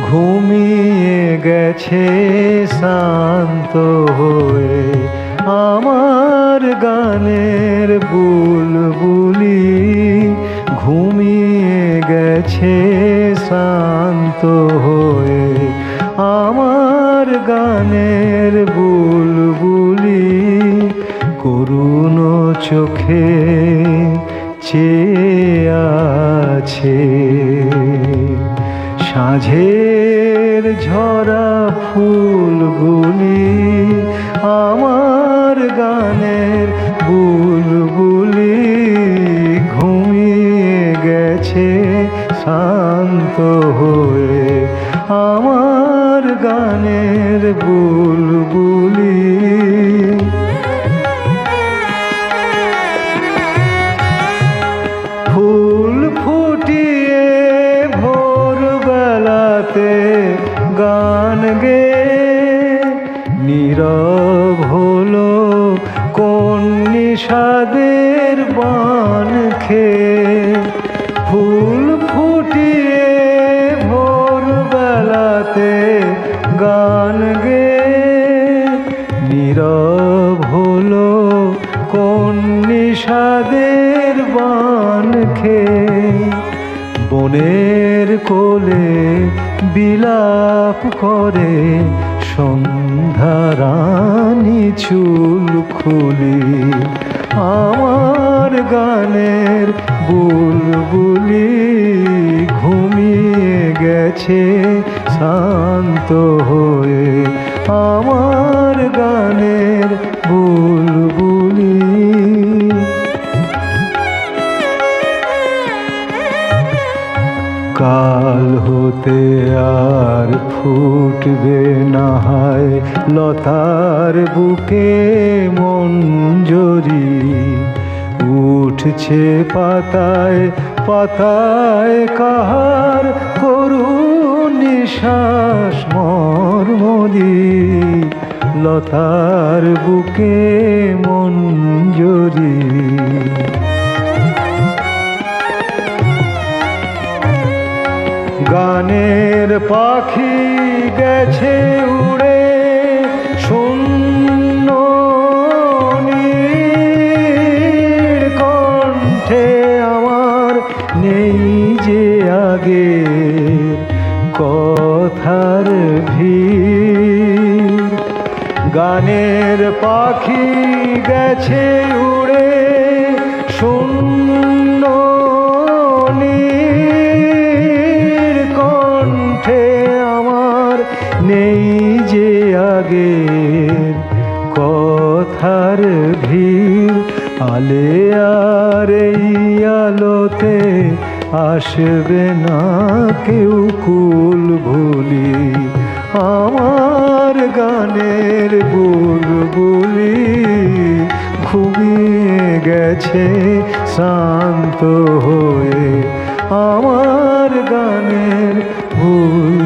ঘুমিয়ে গেছে শান্ত হয়ে আমার গানের বুলবুলি, ঘুমিয়ে গেছে শান্ত হয়ে আমার গানের বুলবুলি, করুণ চোখে চেয়ে আছে সাঁঝের ঝরা ফুলগুলি, আমার গানের বুলবুলি, ঘুমিয়ে গেছে শান্ত হয়ে আমার গানের বুলবুলি। ফুল ফুটিয়ে ভোরবেলাতে গান গেয়ে নীরব হলো কোন নিষাদের বান খেয়ে, ফুল ফুটিয়ে ভোরবেলাতে গান গেয়ে নীরব হলো কোন নিষাদের বান খেয়ে, বনের কোলে বিলাপ করে সন্ধ্যা রানী চুল খুলি, আমার গানের বুলবুলি, ঘুমিয়ে গেছে শান্ত হয়ে আমার গানের বুলবুলি। কাল হতে আর ফুটবে না হয় লতার বুকে মঞ্জরি, উঠছে পাতায় পাতায় কাহার করুণ নিঃশ্বাস মর্মরি, লতার বুকে মঞ্জরি। গানের পাখি গেছে উড়ে শূন্য কণ্ঠে, আমার নেই যে আগে কথার ভিড়, গানের পাখি গেছে উড়ে শূন্য আমার নেই যে আগের কথার ভিড়, আলে আর এই আলোতে আসবে না কেউ কুল ভুলি, আমার গানের বুলবুলি, ঘুমিয়ে গেছে শান্ত হয়ে আমার গানের বুলবুলি।